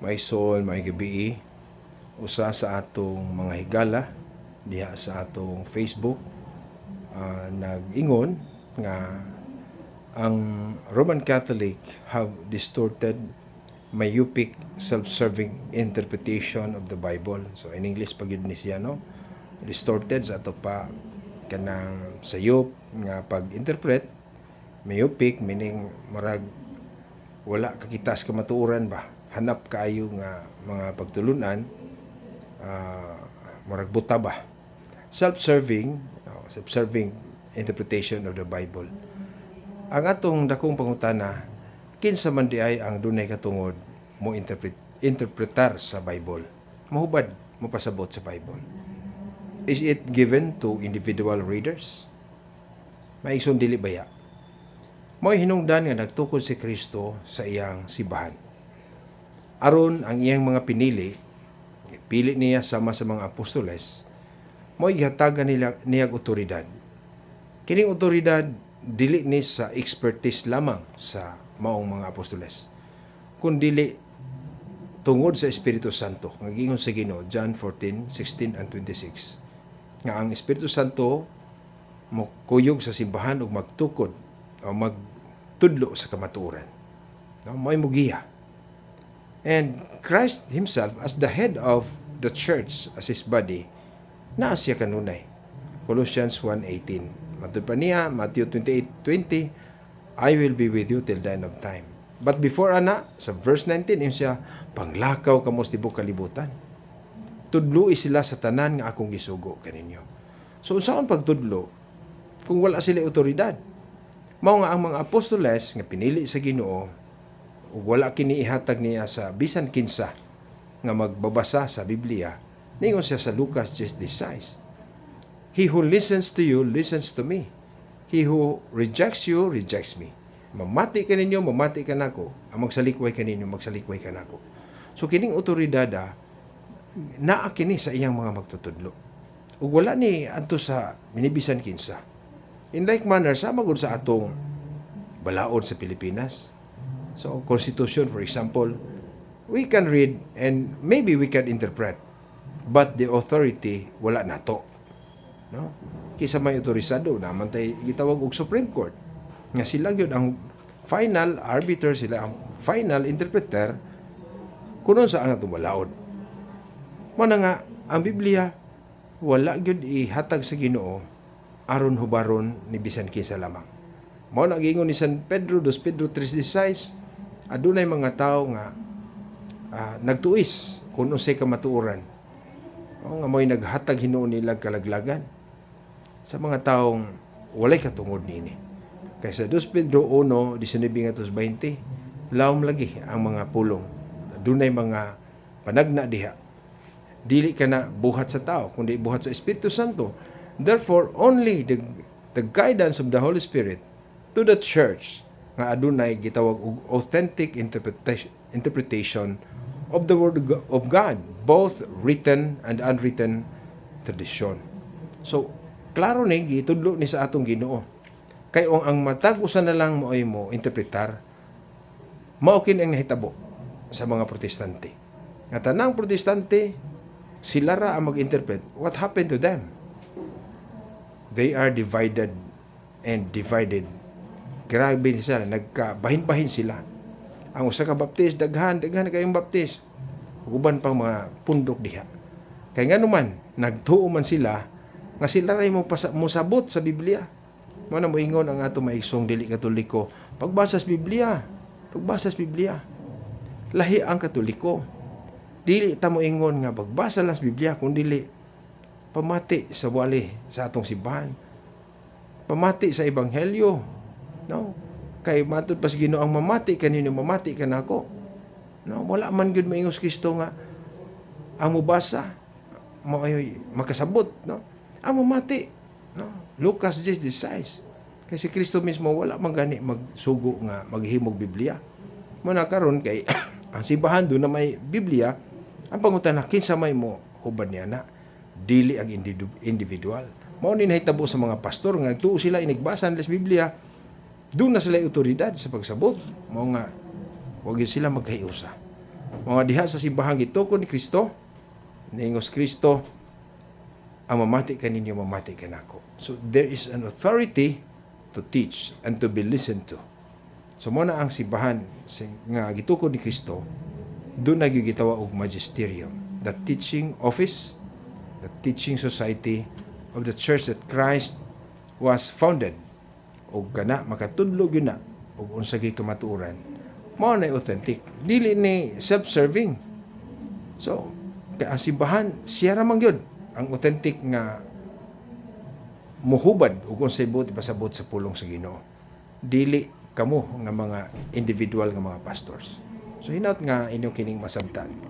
Maison, may gabi, usa sa atong mga higala diha sa atong Facebook nag-ingon nga ang Roman Catholic have distorted myopic self-serving interpretation of the Bible. So in English pag yun ni siya, no? Distorted sa ato pa kanang sayop nga pag-interpret. Myopic meaning marag wala kakitas ka matuuran ba, hanap kaayo nga mga pagtulunan, marag buta ba. Self-serving interpretation of the Bible. Ang atong dakong pangutana, kinsa man di ay ang dunay katungod mo interpretar sa Bible, mahubad mo pasabot sa Bible. Is it given to individual readers? Maigsoon dili baya. Mo'y hinungdan nga nagtukod si Kristo sa iyang simbahan. Aron ang iyang mga pili niya sama sa mga apostoles, mo'y gihatagan niyag otoridad. Kining otoridad dili ni sa expertise lamang sa maong mga apostoles, kundi tungod sa Espiritu Santo. Ngagingon sa Ginoo, John 14:16 and 26. Nga ang Espiritu Santo mo kuyog sa simbahan ug magtukod o magtudlo sa kamatuoran. No, mo'y mugiya. And Christ himself as the head of the church, as his body, naa siya kanunay. Colossians 1:18. Matod pa niya, Matthew 28:20, I will be with you till the end of time. But before ana, sa verse 19, yun siya, panglakaw kamos tibok kalibutan. Tudloi sila sa tanan nga akong gisugo kaninyo. So, unsaon pagtudlo kung wala sila otoridad? Mao nga ang mga apostoles nga pinili sa Ginoo ug wala kini ihatag niya sa bisan kinsa nga magbabasa sa Biblia. Ningon siya sa Lucas 10:16. He who listens to you, listens to me. He who rejects you, rejects me. Mamati ka ninyo, mamati ka nako. Ang magsalikway ka ninyo, magsalikway ka nako. So, kining otoridad, naa kini sa iyang mga magtutudlo. Ug wala ni adto sa minibisan kinsa. In like manner, sama gud sa atong balaod sa Pilipinas. So, Constitution, for example, we can read and maybe we can interpret. But the authority, wala nato. No? Kisa may otorisado naman tayo gitawag og Supreme Court nga sila gyud ang final arbiter, sila ang final interpreter kuno sa ang atong balaod. Mao na nga ang Biblia wala gyud ihatag sa Ginoo aron hubaron ni bisan kinsa lamang. Mao na giingon ni San Pedro 2 Pedro 3:16, adunay mga tawo nga nagtuis kun unsay kamatuoran. Nga mo'y naghatag hinuon nila kalaglagan sa mga taong walay katungod nini. Kaysa 2 Pedro 1:19-20, lawom lagi ang mga pulong. Dunay mga panagna diha. Dili ka na buhat sa tao, kundi buhat sa Espiritu Santo. Therefore, only the guidance of the Holy Spirit to the church nga adunay gitawag og authentic interpretation of the Word of God, both written and unwritten tradition. So, klaro ni gitudlo ni sa atong Ginoo. Kay ang matag usa na lang mo ay mo interpretar, mao kin ang nahitabo sa mga protestante. Nga tanang protestante, sila ra ang mag-interpret. What happened to them? They are divided and divided. Grabe sila, nagkabahin-bahin sila. Ang usa ka baptist, daghan kayong baptist. Uban pang mga pundok diha. Kaya nga naman, nagtuo man sila, nga sila rin mo sabot sa Biblia. Mo na mo ingon ang ato maigsong dili katoliko. Pagbasa sa Biblia. Lahi ang katoliko. Dili ta mo ingon nga pagbasa lang sa Biblia, kung dili pamati sa wali sa atong simbahan. Pamati sa Ebanghelyo. No? Kay matod pa sa Ginoo ang mamati kanino, mamati ka nako. No, wala man gyud maingos Kristo nga ang mubasa mo ay makasabot, no? Ang mamati, no? Lucas 10:16. Kay si Kristo mismo wala man gani magsugo nga maghimog Biblia. Mo na karon kay ang simbahan do na may Biblia, ang pangutana kinsa may mo hubad niya na dili ang individual. Mao ni nahitabo sa mga pastor nga nagtuo sila inigbasa nila sa Biblia. Doon na sila otoridad sa pagsabot. Mao nga wag sila magkahiusa. Mga diha sa simbahan gitukod ni Kristo, niingos Kristo, ang mamati ka ninyo, mamati ka nako. So there is an authority to teach and to be listened to. So mo na ang simbahan nga gitukod ni Kristo, doon na gitawa og magisterium, the teaching office, the teaching society of the church that Christ was founded. Og kana makatudlog yun na og unsa gyud kamatuoran, mao na authentic, dili ni self-serving. So kay ang simbahan siya ra man gyud ang authentic nga muhubad ug unsay buot ipasabot sa pulong sa Ginoo, dili kamo nga mga individual nga mga pastors. So hinaut nga inyong kining masabtan,